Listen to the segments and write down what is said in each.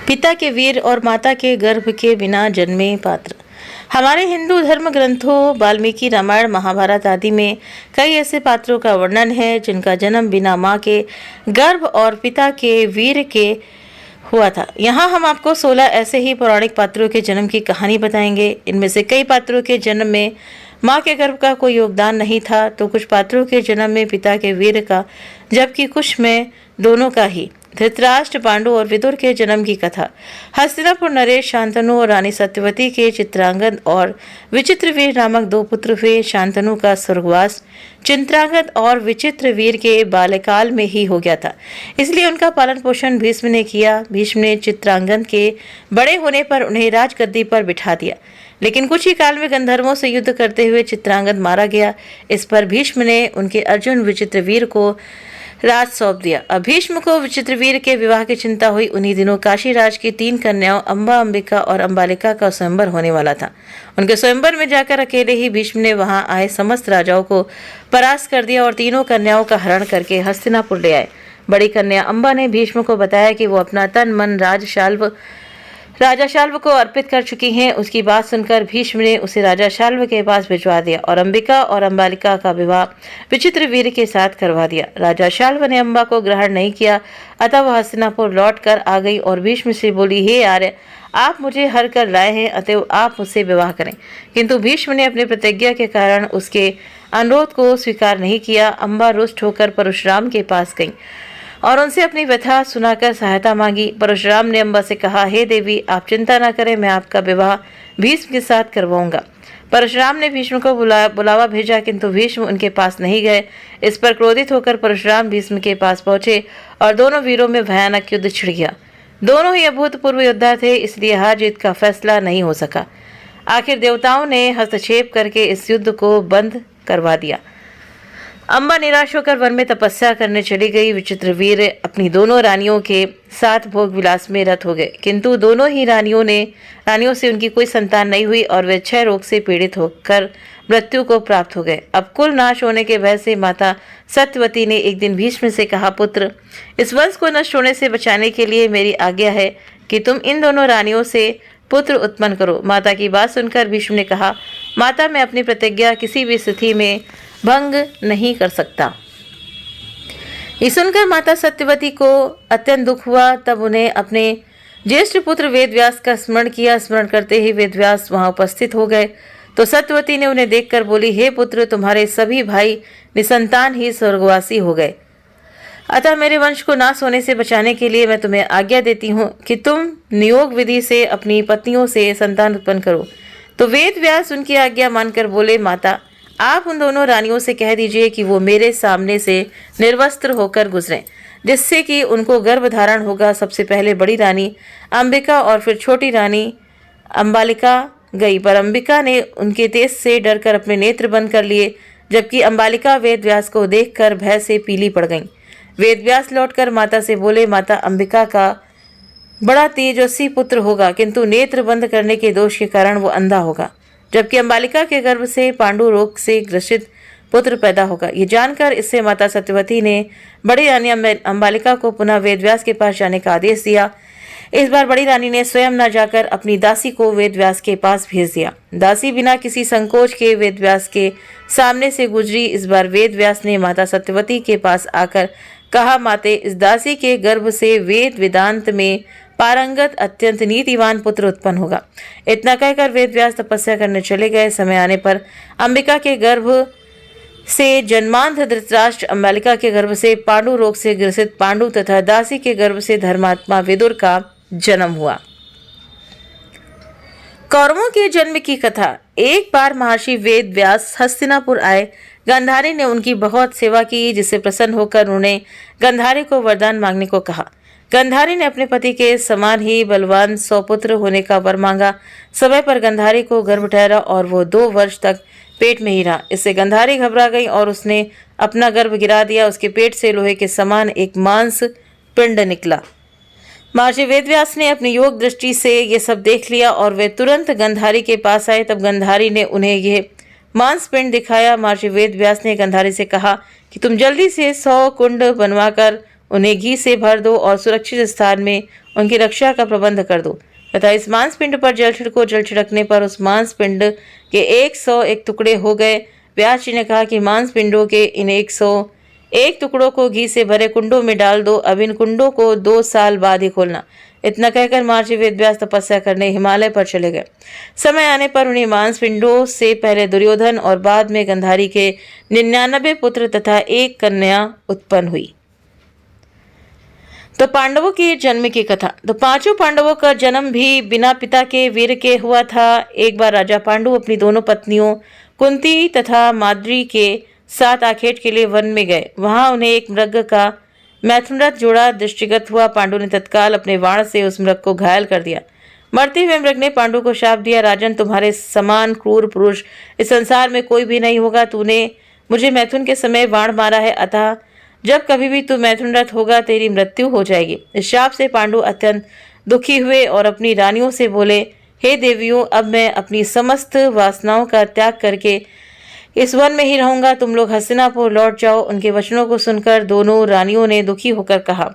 पिता के वीर और माता के गर्भ के बिना जन्मे पात्र। हमारे हिंदू धर्म ग्रंथों वाल्मीकि रामायण महाभारत आदि में कई ऐसे पात्रों का वर्णन है जिनका जन्म बिना माँ के गर्भ और पिता के वीर के हुआ था। यहाँ हम आपको 16 ऐसे ही पौराणिक पात्रों के जन्म की कहानी बताएंगे। इनमें से कई पात्रों के जन्म में माँ के गर्भ का कोई योगदान नहीं था, तो कुछ पात्रों के जन्म में पिता के वीर का, जबकि कुछ में दोनों का ही। धृतराष्ट्र, पांडु और विदुर के जन्म की कथा। हस्तिनापुर नरेश, शांतनु और रानी सत्यवती के चित्रांगद और विचित्रवीर नामक 2 पुत्र हुए। शांतनु का स्वर्गवास चित्रांगद और विचित्रवीर के बाल्यकाल में ही हो गया था, इसलिए उनका पालन पोषण भीष्म ने किया। भीष्म ने चित्रांगद के बड़े होने पर उन्हें राजगद्दी पर बिठा दिया, लेकिन कुछ ही काल में गंधर्वों से युद्ध करते हुए चित्रांगद मारा गया। इस पर भीष्म ने उनके अर्जुन विचित्रवीर को राज सौंप दिया। अब भीष्म को विचित्रवीर के विवाह की चिंता हुई। उन्हीं दिनों काशी राज की 3 कन्याओं अंबा, अंबिका और अंबालिका का स्वयंवर होने वाला था। उनके स्वयंवर में जाकर अकेले ही भीष्म ने वहां आए समस्त राजाओं को परास्त कर दिया और तीनों कन्याओं का हरण करके हस्तिनापुर ले आए। बड़ी कन्या अंबा ने भीष्म को बताया कि वो अपना तन मन राजा शाल्व को अर्पित कर चुकी हैं। उसकी बात सुनकर भीष्म ने उसे राजा शाल्व के पास भिजवा दिया और अंबिका और अंबालिका का विवाह विचित्रवीर के साथ करवा दिया। राजा शाल्व ने अंबा को ग्रहण नहीं किया, अतः वह हस्तिनापुर लौट कर आ गई और भीष्म से बोली, हे आर्य, आप मुझे हर कर लाए हैं, अतएव आप मुझसे विवाह करें। किंतु भीष्म ने अपनी प्रतिज्ञा के कारण उसके अनुरोध को स्वीकार नहीं किया। अंबा रुष्ट होकर परशुराम के पास गई और उनसे अपनी व्यथा सुनाकर सहायता मांगी। परशुराम ने अंबा से कहा, हे देवी, आप चिंता न करें, मैं आपका विवाह भीष्म के साथ करवाऊंगा। परशुराम ने भीष्म को बुलावा भेजा, किंतु भीष्म उनके पास नहीं गए। इस पर क्रोधित होकर परशुराम भीष्म के पास पहुंचे और दोनों वीरों में भयानक युद्ध छिड़ गया। दोनों ही अभूतपूर्व योद्धा थे, इसलिए हार जीत का फैसला नहीं हो सका। आखिर देवताओं ने हस्तक्षेप करके इस युद्ध को बंद करवा दिया। अंबा निराश होकर वन में तपस्या करने चली गई। विचित्रवीर अपनी दोनों रानियों के साथ भोग विलास में रत हो गए, किंतु दोनों ही रानियों से उनकी कोई संतान नहीं हुई और वे क्षय रोग से पीड़ित होकर मृत्यु को प्राप्त हो गए। अब कुल नाश होने के भय से माता सत्यवती ने एक दिन भीष्म से कहा, पुत्र, इस वंश को नष्ट होने से बचाने के लिए मेरी आज्ञा है कि तुम इन दोनों रानियों से पुत्र उत्पन्न करो। माता की बात सुनकर भीष्म ने कहा, माता, मैं अपनी प्रतिज्ञा किसी भी स्थिति में भंग नहीं कर सकता। ये सुनकर माता सत्यवती को अत्यंत दुख हुआ। तब उन्हें अपने ज्येष्ठ पुत्र वेदव्यास का स्मरण किया। स्मरण करते ही वेदव्यास वहां उपस्थित हो गए, तो सत्यवती ने उन्हें देखकर बोली, हे पुत्र, तुम्हारे सभी भाई निसंतान ही स्वर्गवासी हो गए, अतः मेरे वंश को नाश होने से बचाने के लिए मैं तुम्हें आज्ञा देती हूँ कि तुम नियोग विधि से अपनी पत्नियों से संतान उत्पन्न करो। तो वेदव्यास उनकी आज्ञा मानकर बोले, माता, आप उन दोनों रानियों से कह दीजिए कि वो मेरे सामने से निर्वस्त्र होकर गुजरें, जिससे कि उनको गर्भ धारण होगा। सबसे पहले बड़ी रानी अंबिका और फिर छोटी रानी अंबालिका गई, पर अंबिका ने उनके तेज से डरकर अपने नेत्र बंद कर लिए, जबकि अंबालिका वेदव्यास को देखकर भय से पीली पड़ गई। वेदव्यास लौटकर माता से बोले, माता, अंबिका का बड़ा तेजस्वी पुत्र होगा, किंतु नेत्र बंद करने के दोष के कारण वो अंधा होगा, जबकि अंबालिका के गर्भ से पांडु रोग से ग्रसित पुत्र पैदा होगा। ये जानकर इससे माता सत्यवती ने बड़ी रानी अंबालिका को पुनः वेदव्यास के पास जाने का आदेश दिया। इस बार बड़ी रानी ने स्वयं न जाकर अपनी दासी को वेदव्यास के पास भेज दिया। दासी बिना किसी संकोच के वेदव्यास के सामने से गुजरी। इस बार वेदव्यास ने माता सत्यवती के पास आकर कहा, माते, इस दासी के गर्भ से वेद वेदांत में पारंगत अत्यंत नीतिवान पुत्र उत्पन्न होगा। इतना कहकर वेदव्यास तपस्या करने चले गए। समय आने पर अंबिका के गर्भ से जन्मांध धृतराष्ट्र, अंबालिका के गर्भ से पांडु रोग से ग्रसित पांडु तथा दासी के गर्भ से धर्मात्मा विदुर का जन्म हुआ। कौरवों के जन्म की कथा। एक बार महर्षि वेदव्यास हस्तिनापुर आए। गांधारी ने उनकी बहुत सेवा की, जिससे प्रसन्न होकर उन्होंने गांधारी को वरदान मांगने को कहा। गांधारी ने अपने पति के समान ही बलवान सौपुत्र होने का वर मांगा। समय पर गांधारी को गर्भ ठहरा और वो 2 वर्ष तक पेट में ही रहा। इससे गांधारी घबरा गई और उसने अपना गर्भ गिरा दिया। उसके पेट से लोहे के समान एक मांस पिंड निकला। महर्षि वेदव्यास ने अपनी योग दृष्टि से ये सब देख लिया और वे तुरंत गांधारी के पास आए। तब गांधारी ने उन्हें यह मांस पिंड दिखाया। महर्षि वेदव्यास ने गांधारी से कहा कि तुम जल्दी से 100 कुंड बनवाकर उन्हें घी से भर दो और सुरक्षित स्थान में उनकी रक्षा का प्रबंध कर दो तथा इस मांस पिंड पर जल छिड़को। जल छिड़कने पर उस मांस पिंड के 101 टुकड़े हो गए। व्यास जी ने कहा कि मांस पिंडों के इन 101 टुकड़ों को घी से भरे कुंडों में डाल दो। अब इन कुंडों को 2 साल बाद ही खोलना। इतना कहकर महर्षि वेदव्यास तपस्या करने हिमालय पर चले गए। समय आने पर उन्हें मांस पिंडों से पहले दुर्योधन और बाद में गंधारी के 99 पुत्र तथा 1 कन्या उत्पन्न हुई। तो पांडवों के जन्म की कथा। तो 5 पांडवों का जन्म भी बिना पिता के वीर के हुआ था। एक बार राजा पांडु अपनी दोनों पत्नियों कुंती तथा माद्री के साथ आखेट के लिए वन में गए। वहां उन्हें एक मृग का मैथुनरथ जोड़ा दृष्टिगत हुआ। पांडु ने तत्काल अपने बाण से उस मृग को घायल कर दिया। मरते हुए मृग ने पांडु को शाप दिया, राजन तुम्हारे समान क्रूर पुरुष इस संसार में कोई भी नहीं होगा। तूने मुझे मैथुन के समय बाण मारा है, अतः जब कभी भी तू मैथुनरथ होगा तेरी मृत्यु हो जाएगी। इस शाप से पांडु अत्यंत दुखी हुए और अपनी रानियों से बोले, हे देवियों, अब मैं अपनी समस्त वासनाओं का त्याग करके इस वन में ही रहूंगा। तुम लोग हस्तिनापुर लौट जाओ। उनके वचनों को सुनकर दोनों रानियों ने दुखी होकर कहा,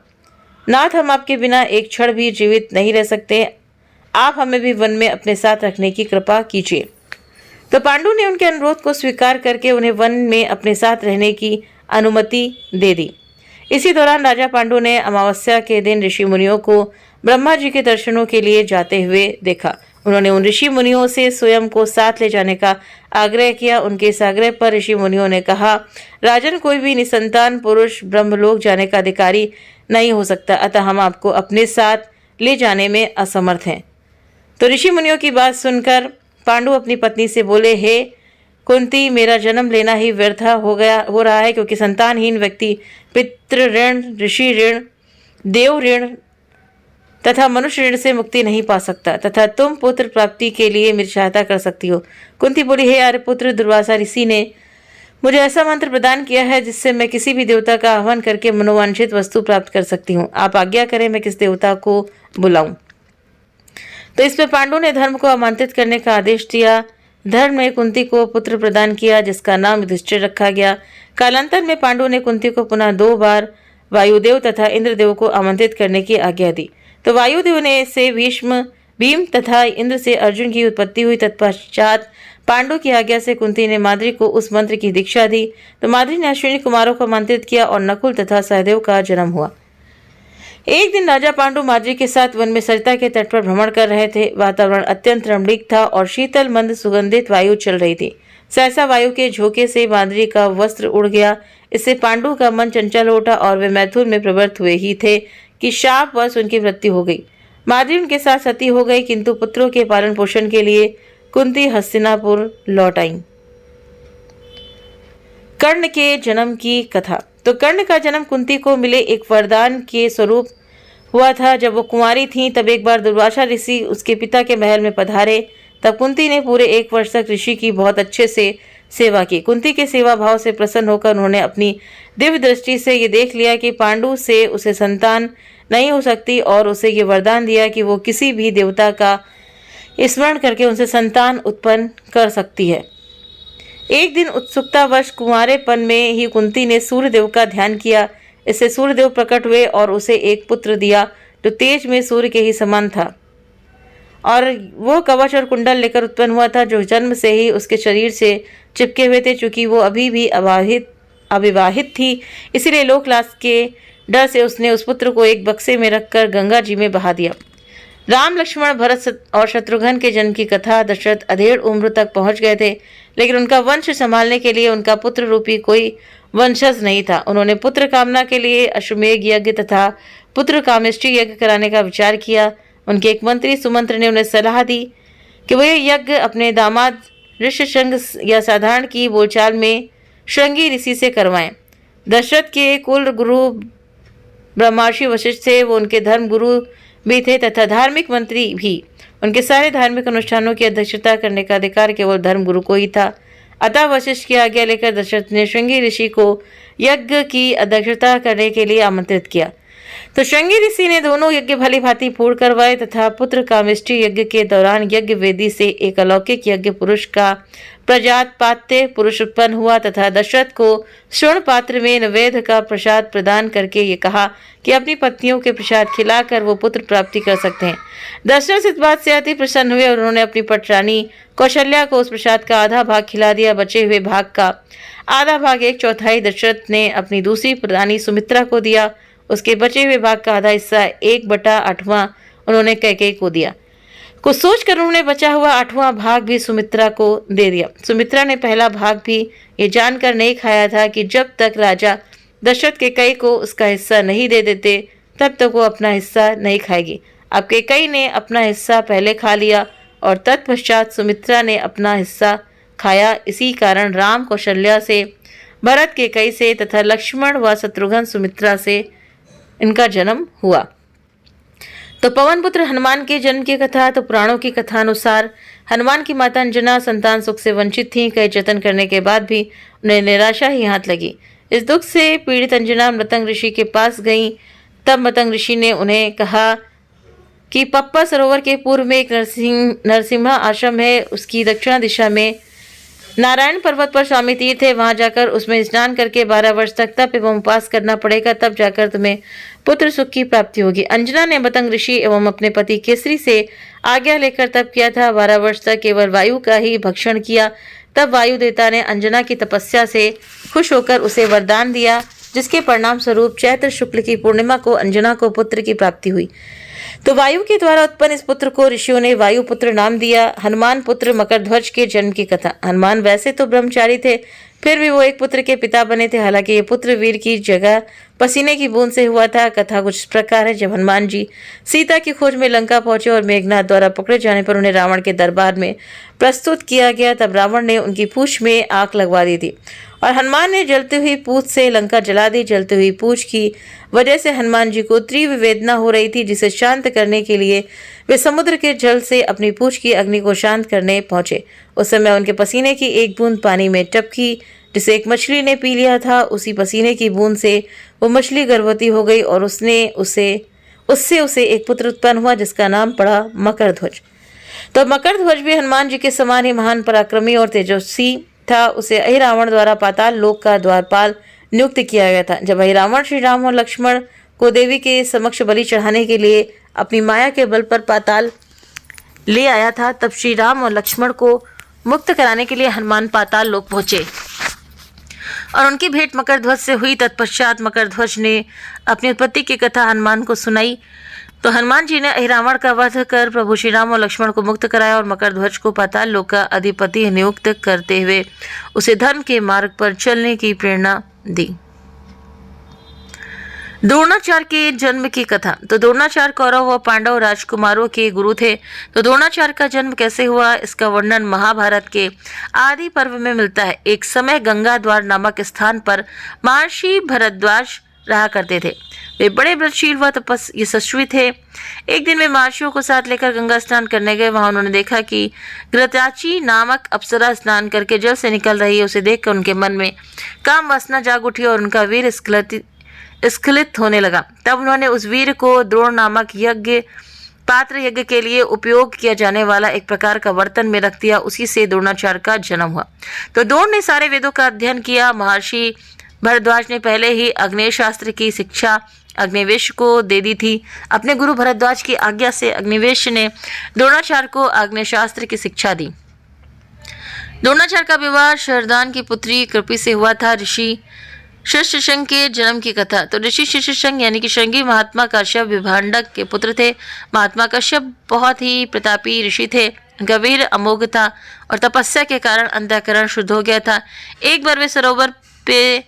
नाथ, हम आपके बिना एक क्षण भी जीवित नहीं रह सकते। आप हमें भी वन में अपने साथ रखने की कृपा कीजिए। तो पांडु ने उनके अनुरोध को स्वीकार करके उन्हें वन में अपने साथ रहने की अनुमति दे दी। इसी दौरान राजा पांडु ने अमावस्या के दिन ऋषि मुनियों को ब्रह्मा जी के दर्शनों के लिए जाते हुए देखा। उन्होंने उन ऋषि मुनियों से स्वयं को साथ ले जाने का आग्रह किया। उनके इस आग्रह पर ऋषि मुनियों ने कहा, राजन, कोई भी निसंतान पुरुष ब्रह्मलोक जाने का अधिकारी नहीं हो सकता, अतः हम आपको अपने साथ ले जाने में असमर्थ हैं। तो ऋषि मुनियों की बात सुनकर पांडु अपनी पत्नी से बोले, हे कुंती, मेरा जन्म लेना ही व्यर्थ हो रहा है, क्योंकि संतानहीन व्यक्ति पितृ ऋण, ऋषि ऋण, देव ऋण तथा मनुष्य ऋण से मुक्ति नहीं पा सकता, तथा तुम पुत्र प्राप्ति के लिए मेरी सहायता कर सकती हो। कुंती बोली, हे आर्यपुत्र, दुर्वासा ऋषि ने मुझे ऐसा मंत्र प्रदान किया है जिससे मैं किसी भी देवता का आह्वान करके मनोवांछित वस्तु प्राप्त कर सकती हूँ। आप आज्ञा करें, मैं किस देवता को बुलाऊं। तो इसमें पांडु ने धर्म को आमंत्रित करने का आदेश दिया। धर्म ने कुंती को पुत्र प्रदान किया जिसका नाम युधिष्ठिर रखा गया। कालांतर में पांडु ने कुंती को पुनः 2 बार वायुदेव तथा इंद्रदेव को आमंत्रित करने की आज्ञा दी। तो वायुदेव ने से भीम तथा इंद्र से अर्जुन की उत्पत्ति हुई। तत्पश्चात पांडु की आज्ञा से कुंती ने माद्री को उस मंत्र की दीक्षा दी। तो माद्री ने अश्विनी कुमारों को आमंत्रित किया और नकुल तथा सहदेव का जन्म हुआ। एक दिन राजा पांडु माद्री के साथ वन में सरिता के तट पर भ्रमण कर रहे थे। वातावरण अत्यंत रमणीक था और शीतल मंद सुगंधित वायु चल रही थी। सहसा वायु के झोंके से माद्री का वस्त्र उड़ गया। इससे पांडु का मन चंचल उठा और वे मैथुन में प्रवृत्त हुए ही थे कि शापवश उनकी मृत्यु हो गई। माद्री उनके साथ सती हो गई, किंतु पुत्रों के पालन पोषण के लिए कुंती हस्तिनापुर लौट आई। कर्ण के जन्म की कथा। तो कर्ण का जन्म कुंती को मिले एक वरदान के स्वरूप हुआ था। जब वो कुंवारी थी तब एक बार दुर्वासा ऋषि उसके पिता के महल में पधारे। तब कुंती ने पूरे 1 वर्ष तक ऋषि की बहुत अच्छे से सेवा की। कुंती के सेवा भाव से प्रसन्न होकर उन्होंने अपनी दिव्य दृष्टि से ये देख लिया कि पांडु से उसे संतान नहीं हो सकती और उसे ये वरदान दिया कि वो किसी भी देवता का स्मरण करके उनसे संतान उत्पन्न कर सकती है। एक दिन उत्सुकतावश कुंवारेपन में ही कुंती ने सूर्यदेव का ध्यान किया। इससे सूर्यदेव प्रकट हुए और उसे एक पुत्र दिया जो तेज में सूर्य के ही समान था और वो कवच और कुंडल लेकर उत्पन्न हुआ था, जो जन्म से ही उसके शरीर से चिपके हुए थे। चूंकि वो अभी भी अविवाहित थी, इसीलिए लोकलाज के डर से उसने उस पुत्र को एक बक्से में रखकर गंगा जी में बहा दिया। राम, लक्ष्मण, भरत और शत्रुघ्न के जन्म की कथा। दशरथ अधेड़ उम्र तक पहुंच गए थे, लेकिन उनका वंश संभालने के लिए उनका पुत्र रूपी कोई वंशज नहीं था। उन्होंने पुत्र कामना के लिए अश्वमेघ यज्ञ तथा पुत्र कामेष्टि यज्ञ कराने का विचार किया। उनके एक मंत्री सुमंत्र ने उन्हें सलाह दी कि वह यज्ञ अपने दामाद ऋष्यशृंग या साधारण की बोलचाल में श्रृंगी ऋषि से करवाएं। दशरथ के कुल गुरु ब्रह्मर्षि वशिष्ठ थे। वो उनके धर्म गुरु भी थे तथा धार्मिक मंत्री भी। उनके सारे धार्मिक अनुष्ठानों की अध्यक्षता करने का अधिकार केवल धर्म गुरु को ही था। अतः वशिष्ठ की आज्ञा लेकर दशरथ ने श्रृंगी ऋषि को यज्ञ की अध्यक्षता करने के लिए आमंत्रित किया। तो श्रृंगी ऋषि ने दोनों यज्ञ भली भांति पूर्ण करवाए तथा पुत्र कामेष्टि यज्ञ के दौरान यज्ञ वेदी से एक अलौकिक यज्ञ पुरुष का प्रजात पात्य पुरुष उत्पन्न हुआ तथा दशरथ को स्वर्ण पात्र में नैवेद्य का प्रसाद प्रदान करके ये कहा कि अपनी पत्नियों के प्रसाद खिलाकर वो पुत्र प्राप्ति कर सकते हैं। दशरथ इस बात से अति प्रसन्न हुए और उन्होंने अपनी पटरानी कौशल्या को उस प्रसाद का आधा भाग खिला दिया। बचे हुए भाग का आधा भाग 1/4 दशरथ ने अपनी दूसरी रानी सुमित्रा को दिया। उसके बचे हुए भाग का आधा हिस्सा 1/8वां उन्होंने कैकेयी को दिया। कुछ सोचकर उन्होंने बचा हुआ 8वां भाग भी सुमित्रा को दे दिया। सुमित्रा ने पहला भाग भी ये जानकर नहीं खाया था कि जब तक राजा दशरथ कैकेयी को उसका हिस्सा नहीं दे देते तब तक वो अपना हिस्सा नहीं खाएगी। अब कैकेयी ने अपना हिस्सा पहले खा लिया और तत्पश्चात सुमित्रा ने अपना हिस्सा खाया। इसी कारण राम कौशल्या से, भरत कैकेयी से तथा लक्ष्मण व शत्रुघ्न सुमित्रा से इनका जन्म हुआ। तो पवन पुत्र हनुमान के जन्म की कथा। तो पुराणों की कथा अनुसार हनुमान की माता अंजना संतान सुख से वंचित थीं। कई जतन करने के बाद भी उन्हें निराशा ही हाथ लगी। इस दुख से पीड़ित अंजना मतंग ऋषि के पास गईं। तब मतंग ऋषि ने उन्हें कहा कि पप्पा सरोवर के पूर्व में एक नरसिम्हा आश्रम है। उसकी दक्षिण दिशा में नारायण पर्वत पर स्वामी तीर्थ है। वहां जाकर उसमें स्नान करके 12 वर्ष तक तप एवं उपवास करना पड़ेगा, तब जाकर तुम्हें पुत्र सुख की प्राप्ति होगी। अंजना ने मतंग ऋषि एवं अपने पति केसरी से आज्ञा लेकर तप किया था। 12 वर्ष तक केवल वायु का ही भक्षण किया। तब वायु देवता ने अंजना की तपस्या से खुश होकर उसे वरदान दिया, जिसके परिणाम स्वरूप चैत्र शुक्ल की पूर्णिमा को अंजना को पुत्र की प्राप्ति हुई। तो वायु के द्वारा उत्पन्न इस पुत्र को ऋषियों ने वायु पुत्र नाम दिया। हनुमान पुत्र मकरध्वज के जन्म की कथा। हनुमान वैसे तो ब्रह्मचारी थे, फिर भी वो एक पुत्र के पिता बने थे। हालांकि ये पुत्र वीर की जगह पसीने की बूंद से हुआ था। कथा कुछ इस प्रकार है। जब हनुमान जी सीता की खोज में लंका पहुंचे और मेघनाथ द्वारा पकड़े जाने पर उन्हें रावण के दरबार में प्रस्तुत किया गया, तब रावण ने उनकी पूंछ में आग लगवा दी थी और हनुमान ने जलती हुई पूंछ से लंका जला दी। जलती हुई पूंछ की वजह से हनुमान जी को तीव्र वेदना हो रही थी, जिसे शांत करने के लिए वे समुद्र के जल से अपनी पूंछ की अग्नि को शांत करने पहुंचे। उस समय उनके पसीने की एक बूंद पानी में टपकी, जिसे एक मछली ने पी लिया था। उसी पसीने की बूंद से वो मछली गर्भवती हो गई और उससे उसे एक पुत्र उत्पन्न हुआ, जिसका नाम पड़ा मकरध्वज। तो मकरध्वज भी हनुमान जी के समान ही महान पराक्रमी और तेजस्वी था। उसे अहिरावण द्वारा पाताल लोक का द्वारपाल नियुक्त किया गया था। जब अहिरावण श्री राम और लक्ष्मण को देवी के समक्ष बलि चढ़ाने के लिए अपनी माया के बल पर पाताल ले आया था, तब श्री राम और लक्ष्मण को मुक्त कराने के लिए हनुमान पाताल लोक पहुंचे और उनकी भेंट मकरध्वज से हुई। तत्पश्चात मकरध्वज ने अपनी उत्पत्ति की कथा हनुमान को सुनाई। तो हनुमान जी ने अहिरावण का वध कर प्रभु श्री राम और लक्ष्मण को मुक्त कराया और मकरध्वज को पाताल लोक का अधिपति नियुक्त करते हुए उसे धर्म के मार्ग पर चलने की प्रेरणा दी। द्रोणाचार्य के जन्म की कथा। तो द्रोणाचार्य कौरव व पांडव राजकुमारों के गुरु थे। तो द्रोणाचार्य का जन्म कैसे हुआ, इसका वर्णन महाभारत के आदि पर्व में मिलता है। एक समय गंगा द्वार नामक स्थान पर महर्षि भरद्वाज रहा करते थे। वे बड़े व्रतशील व यशस्वी थे। एक दिन वे महर्षियों को साथ लेकर गंगा स्नान करने गए। वहां उन्होंने देखा कि घृताची नामक अप्सरा स्नान करके जल से निकल रही है। उसे देखकर उनके मन में काम वासना जाग उठी और उनका वीर स्खलित होने लगा। तब उन्होंने उस वीर को द्रोण नामक पात्र यज्ञ के लिए उपयोग किया जाने वाला एक प्रकार का बर्तन में रख दिया। उसी से द्रोणाचार्य का जन्म हुआ। तो द्रोण ने सारे वेदों का अध्ययन किया। महर्षि भरद्वाज ने पहले ही अग्नेय शास्त्र की शिक्षा अग्निवेश को दे दी थी। अपने गुरु भरद्वाज की आज्ञा से अग्निवेश ने द्रोणाचार्य को अग्नेय शास्त्र की शिक्षा दी। द्रोणाचार्य का विवाह शरदान की पुत्री कृपि से हुआ था। ऋषि शिष्यशृंग के जन्म की कथा। तो ऋषि शिष्यशृंग यानी कि श्रृंगी महात्मा कश्यप विभांडक के पुत्र थे। महात्मा कश्यप बहुत ही प्रतापी ऋषि थे। उनका वीर अमोघ था और तपस्या के कारण अंतःकरण शुद्ध हो गया था। एक बार वे सरोवर पे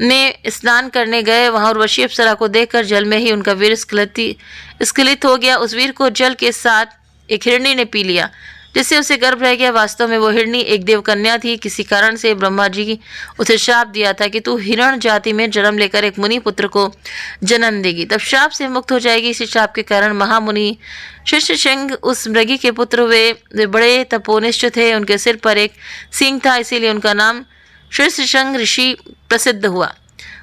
में स्नान करने गए। वहां उर्वशी अप्सरा को देखकर जल में ही उनका वीर स्खलित हो गया। उस वीर को जल के साथ एक हिरणी ने पी लिया, जिससे उसे गर्भ रह गया। वास्तव में वो हिरणी एक देवकन्या थी। किसी कारण से ब्रह्मा जी उसे श्राप दिया था कि तू हिरण जाति में जन्म लेकर एक मुनि पुत्र को जन्म देगी, तब श्राप से मुक्त हो जाएगी। इसी श्राप के कारण महामुनि शिष्यशृंग उस मृगी के पुत्र हुए। वे बड़े तपोनिष्ठ थे। उनके सिर पर एक सींग था, इसीलिए उनका नाम शिष्यशृंग ऋषि प्रसिद्ध हुआ।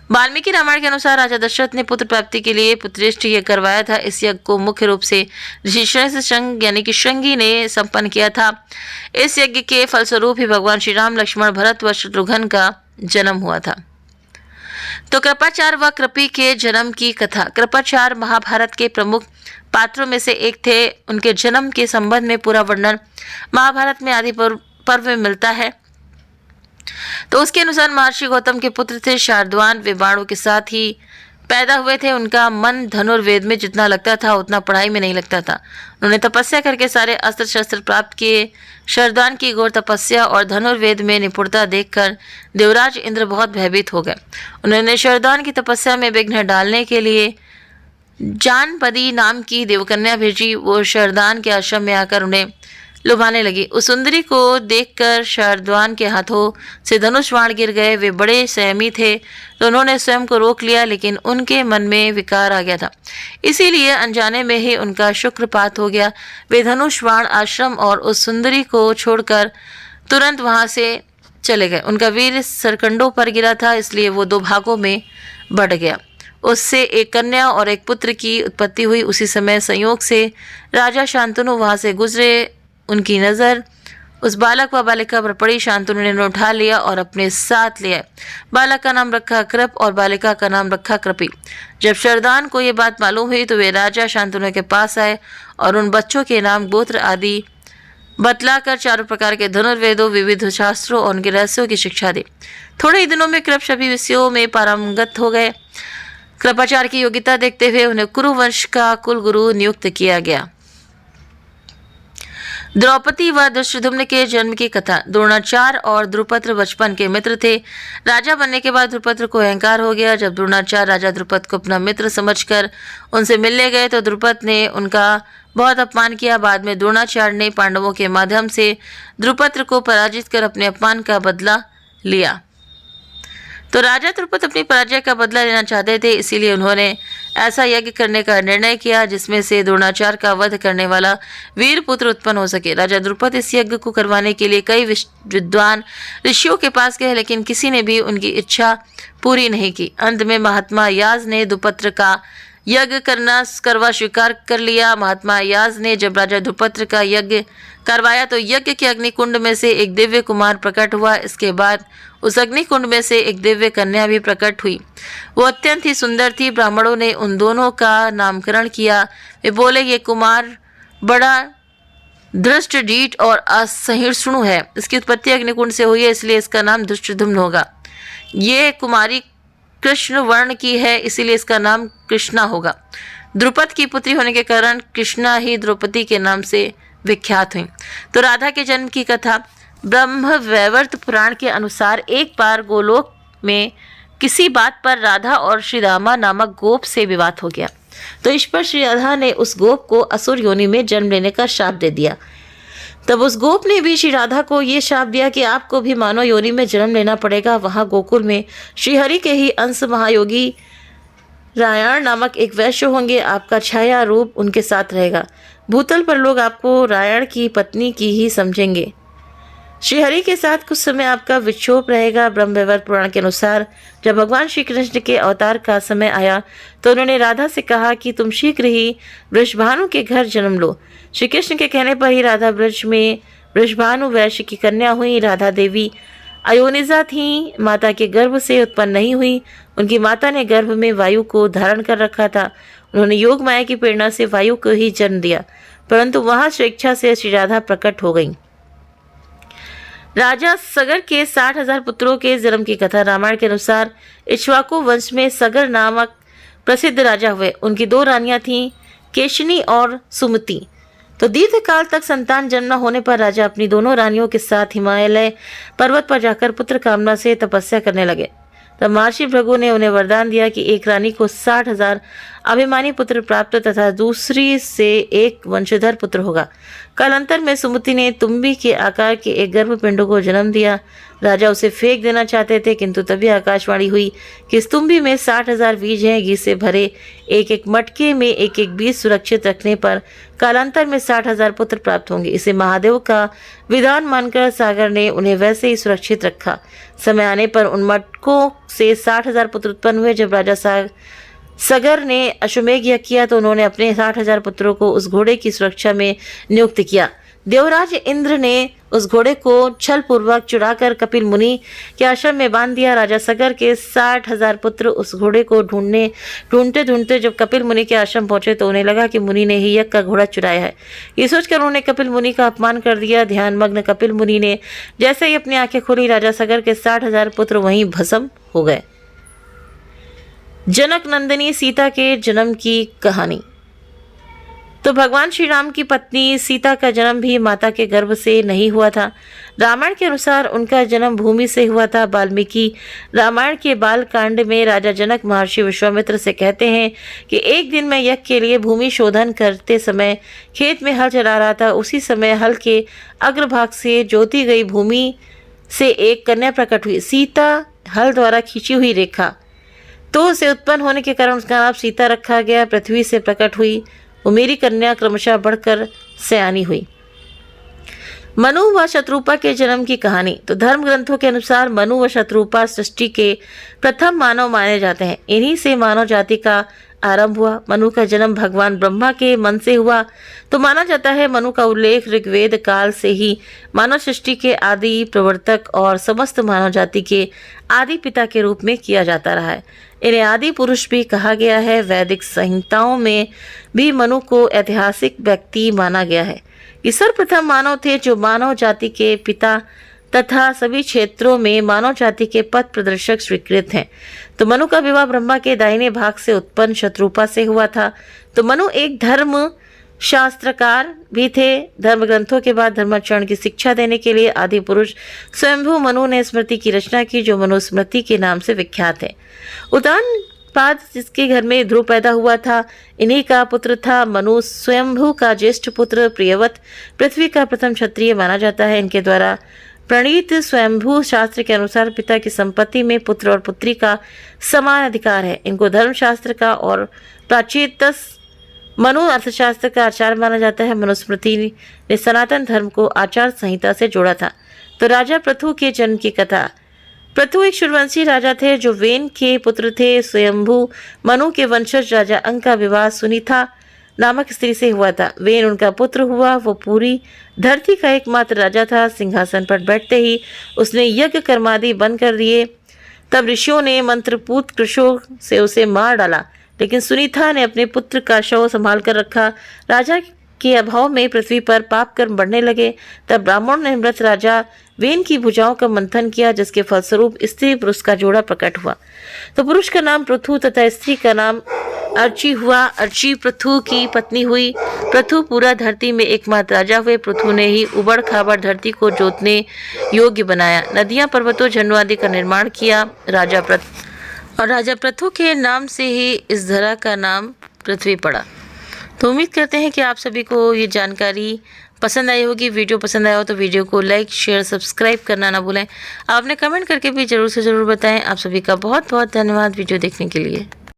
वाल्मीकि रामायण के अनुसार राजा दशरथ ने पुत्र प्राप्ति के लिए पुत्रेष्ठ यज्ञ करवाया था। इस यज्ञ को मुख्य रूप से ऋषि शृंग यानी कि श्रृंगी ने संपन्न किया था। इस यज्ञ के फलस्वरूप ही भगवान श्री राम, लक्ष्मण, भरत व शत्रुघ्न का जन्म हुआ था। तो कृपाचार्य व कृपी के जन्म की कथा। कृपाचार्य महाभारत के प्रमुख पात्रों में से एक थे। उनके जन्म के संबंध में पूरा वर्णन महाभारत में आदि पर्व में मिलता है। तो उसके अनुसार महर्षि गौतम के पुत्र थे शार्दूल। वे बाणों के साथ ही पैदा हुए थे। उनका मन धनुर्वेद में जितना लगता था उतना पढ़ाई में नहीं लगता था। उन्होंने तपस्या करके सारे अस्त्र शस्त्र प्राप्त किए। शार्दूल की घोर तपस्या और धनुर्वेद में निपुणता देखकर देवराज इंद्र बहुत भयभीत हो गए। उन्होंने शार्दूल की तपस्या में विघ्न डालने के लिए जानपदी नाम की देवकन्या भेजी। वो शार्दूल के आश्रम में आकर उन्हें लुभाने लगी। उस सुंदरी को देखकर शार्दूल के हाथों से धनुष बाण गिर गए। वे बड़े संयमी थे तो उन्होंने स्वयं को रोक लिया, लेकिन उनके मन में विकार आ गया था, इसीलिए अनजाने में ही उनका शुक्रपात हो गया। वे धनुष बाण आश्रम और उस सुंदरी को छोड़कर तुरंत वहां से चले गए। उनका वीर सरकंडों पर गिरा था, इसलिए वो दो भागों में बढ़ गया। उससे एक कन्या और एक पुत्र की उत्पत्ति हुई। उसी समय संयोग से राजा शांतनु वहां से गुजरे। उनकी नज़र उस बालक व बालिका पर पड़ी। शांतनु ने उन्हें उठा लिया और अपने साथ ले आए। बालक का नाम रखा कृप और बालिका का नाम रखा कृपी। जब शार्दूल को ये बात मालूम हुई तो वे राजा शांतनु के पास आए और उन बच्चों के नाम, गोत्र आदि बतलाकर चारों प्रकार के धनुर्वेदों, विविध शास्त्रों और उनके रहस्यों की शिक्षा दी। थोड़े ही दिनों में कृप सभी विषयों में पारंगत हो गए। कृपाचार्य की योग्यता देखते हुए उन्हें कुरुवंश का कुलगुरु नियुक्त किया गया। द्रौपदी व धृष्टद्युम्न के जन्म की कथा। द्रोणाचार्य और द्रुपद बचपन के मित्र थे। राजा बनने के बाद द्रुपद को अहंकार हो गया। जब द्रोणाचार्य राजा द्रुपद को अपना मित्र समझकर उनसे मिलने गए तो द्रुपद ने उनका बहुत अपमान किया। बाद में द्रोणाचार्य ने पांडवों के माध्यम से द्रुपद को पराजित कर अपने अपमान का बदला लिया। तो राजा द्रुपद अपनी पराजय का बदला लेना चाहते थे, इसीलिए उन्होंने ऐसा यज्ञ करने का निर्णय किया जिसमें से द्रोणाचार्य का वध करने वाला वीर पुत्र उत्पन्न हो सके। राजा द्रुपद इस यज्ञ को करवाने के लिए कई विद्वान ऋषियों के पास गए, लेकिन किसी ने भी उनकी इच्छा पूरी नहीं की। अंत में महात्मा याज ने द्रुपद का यज्ञ करवा स्वीकार कर लिया। महात्मा याज ने जब राजा द्रुपद का यज्ञ करवाया तो यज्ञ के अग्निकुंड में से एक दिव्य कुमार प्रकट हुआ। इसके बाद उस अग्निकुंड में से एक दिव्य कन्या भी प्रकट हुई। वो अत्यंत ही सुंदर थी। ब्राह्मणों ने उन दोनों का नामकरण किया। वे बोले, ये कुमार बड़ा दृष्टडीठ और असहिष्णु है। इसकी उत्पत्ति अग्निकुंड से हुई है, इसलिए इसका नाम धृष्टद्युम्न होगा। ये कुमारी कृष्ण वर्ण की है, इसीलिए इसका नाम कृष्णा होगा। द्रुपद की पुत्री होने के कारण कृष्णा ही द्रौपदी के नाम से विख्यात हुई। तो राधा के जन्म की कथा। ब्रह्म वैवर्त पुराण के अनुसार एक बार गोलोक में किसी बात पर राधा और श्री रामा नामक गोप से विवाद हो गया। तो इस पर श्री राधा ने उस गोप को असुर योनि में जन्म लेने का शाप दे दिया। तब उस गोप ने भी श्री राधा को ये शाप दिया कि आपको भी मानव योनि में जन्म लेना पड़ेगा। वहाँ गोकुल में श्रीहरि के ही अंश महायोगी रायण नामक एक वैश्य होंगे। आपका छाया रूप उनके साथ रहेगा। भूतल पर लोग आपको रायण की पत्नी की ही समझेंगे। श्रीहरि के साथ कुछ समय आपका विक्षोभ रहेगा। ब्रह्मवैवर्त पुराण के अनुसार जब भगवान श्री कृष्ण के अवतार का समय आया तो उन्होंने राधा से कहा कि तुम शीघ्र ही वृषभानु के घर जन्म लो। श्री कृष्ण के कहने पर ही राधा ब्रज में वृषभानु वैश्य की कन्या हुई। राधा देवी अयोनिजा थी, माता के गर्भ से उत्पन्न नहीं हुई। उनकी माता ने गर्भ में वायु को धारण कर रखा था। उन्होंने योग माया की प्रेरणा से वायु को ही जन्म दिया, परंतु वहां स्वेच्छा से श्री राधा प्रकट हो गई। राजा सगर के 60,000 पुत्रों के जन्म की कथा। रामायण के अनुसार इक्ष्वाकु वंश में सगर नामक प्रसिद्ध राजा हुए। उनकी 2 रानियां थीं, केशिनी और सुमति। तो दीर्घ काल तक संतान जन्म न होने पर राजा अपनी दोनों रानियों के साथ हिमालय पर्वत पर जाकर पुत्र कामना से तपस्या करने लगे। तब महर्षि भृगु ने उन्हें वरदान दिया कि एक रानी को 60,000 अभिमानी पुत्र प्राप्त तथा दूसरी से एक वंशधर पुत्र होगा। कालांतर में सुमति ने तुम्बी के आकार के एक गर्भपिंड को जन्म दिया। राजा उसे फेंक देना चाहते थे, किंतु तभी आकाशवाणी हुई कि इस तुम्बी में 60,000 बीज हैं। घी से भरे एक एक मटके में एक एक बीज सुरक्षित रखने पर कालांतर में 60,000 पुत्र प्राप्त होंगे। इसे महादेव का विधान मानकर सागर ने उन्हें वैसे ही सुरक्षित रखा। समय आने पर उन मटकों से 60,000 पुत्र उत्पन्न हुए। जब राजा सगर ने अश्वमेघ यज्ञ किया तो उन्होंने अपने 60,000 पुत्रों को उस घोड़े की सुरक्षा में नियुक्त किया। देवराज इंद्र ने उस घोड़े को छल पूर्वक चुराकर कपिल मुनि के आश्रम में बांध दिया। राजा सगर के 60,000 पुत्र उस घोड़े को ढूंढते ढूंढते जब कपिल मुनि के आश्रम पहुंचे तो उन्हें लगा कि मुनि ने ही यज्ञ का घोड़ा चुराया है। ये सोचकर उन्होंने कपिल मुनि का अपमान कर दिया। ध्यानमग्न कपिल मुनि ने जैसे ही अपनी आंखें खोली, राजा सगर के 60,000 पुत्र वहीं भस्म हो गए। जनक नंदिनी सीता के जन्म की कहानी। तो भगवान श्री राम की पत्नी सीता का जन्म भी माता के गर्भ से नहीं हुआ था। रामायण के अनुसार उनका जन्म भूमि से हुआ था। वाल्मीकि रामायण के बाल कांड में राजा जनक महर्षि विश्वामित्र से कहते हैं कि एक दिन मैं यज्ञ के लिए भूमि शोधन करते समय खेत में हल चला रहा था। उसी समय हल के अग्रभाग से जोती गई भूमि से एक कन्या प्रकट हुई। सीता हल द्वारा खींची हुई रेखा तो उसे उत्पन्न होने के कारण उसका नाम सीता रखा गया। पृथ्वी से प्रकट हुई वो मेरी कन्या क्रमशः बढ़कर सयानी हुई। मनु व शत्रुपा के जन्म की कहानी। तो धर्म ग्रंथों के अनुसार मनु व शत्रुपा सृष्टि के प्रथम मानव माने जाते हैं। इन्हीं से मानव जाति का आरंभ हुआ। मनु का जन्म भगवान ब्रह्मा के मन से हुआ तो माना जाता है मनु का उल्लेख ऋग्वेद काल से ही मानव सृष्टि के आदि प्रवर्तक और समस्त मानव जाति के आदि पिता के रूप में किया जाता रहा है। इन्हें आदि पुरुष भी कहा गया है। वैदिक संहिताओं में भी मनु को ऐतिहासिक व्यक्ति माना गया है। ये सर्वप्रथम मानव थे जो मानव जाति के पिता तथा सभी क्षेत्रों में मानव जाति के पथ प्रदर्शक स्वीकृत हैं। तो मनु का विवाह ब्रह्मा के दाहिने भाग से उत्पन्न शत्रुपा से हुआ था। तो मनु एक धर्म शास्त्रकार भी थे। धर्म ग्रंथों के बाद धर्माचरण की शिक्षा देने के लिए आदि पुरुष स्वयंभू मनु ने स्मृति की रचना की जो मनुस्मृति के नाम से विख्यात है। उत्तानपाद जिसके घर में ध्रुव पैदा हुआ था, इन्हीं का पुत्र था मनु। स्वयंभू का ज्येष्ठ पुत्र प्रियवत पृथ्वी का प्रथम क्षत्रिय माना जाता है। इनके द्वारा प्रणीत स्वयंभू शास्त्र के अनुसार पिता की संपत्ति में पुत्र और पुत्री का समान अधिकार है। इनको धर्मशास्त्र का और प्राचीनतम मनु अर्थशास्त्र का आचार्य माना जाता है। मनुस्मृति ने सनातन धर्म को आचार संहिता से जोड़ा था। तो राजा पृथु के जन्म की कथा। पृथु एक सूर्यवंशी राजा थे जो वेन के पुत्र थे। स्वयंभू मनु के वंशज राजा अंग का विवाह सुनीता नामक स्त्री से हुआ था। वेन उनका पुत्र हुआ। वो पूरी धरती का एकमात्र राजा था। सिंहासन पर बैठते ही उसने यज्ञ कर्मादि बंद कर दिए। तब ऋषियों ने मंत्रपूत कृषों से उसे मार डाला, लेकिन सुनीता ने अपने पुत्र का शव संभाल कर रखा। राजा के अभाव में पृथ्वी पर पाप कर्म बढ़ने लगे। तब ब्राह्मण ने मृत राजा वेन की भुजाओं का मंथन किया, जिसके फलस्वरूप स्त्री पुरुष का जोड़ा प्रकट हुआ। तो पुरुष का नाम पृथु तथा स्त्री का नाम अर्ची हुआ। अर्ची पृथु की पत्नी हुई। पृथु पूरा धरती में एकमात्र राजा हुए। पृथु ने ही उबड़ खाबड़ धरती को जोतने योग्य बनाया। नदियां, पर्वतों, झरनों आदि का निर्माण किया। राजा पृथु के नाम से ही इस धरा का नाम पृथ्वी पड़ा। तो उम्मीद करते हैं कि आप सभी को ये जानकारी पसंद आई होगी। वीडियो पसंद आया हो तो वीडियो को लाइक, शेयर, सब्सक्राइब करना ना भूलें। आपने कमेंट करके भी ज़रूर से ज़रूर बताएं। आप सभी का बहुत बहुत धन्यवाद वीडियो देखने के लिए।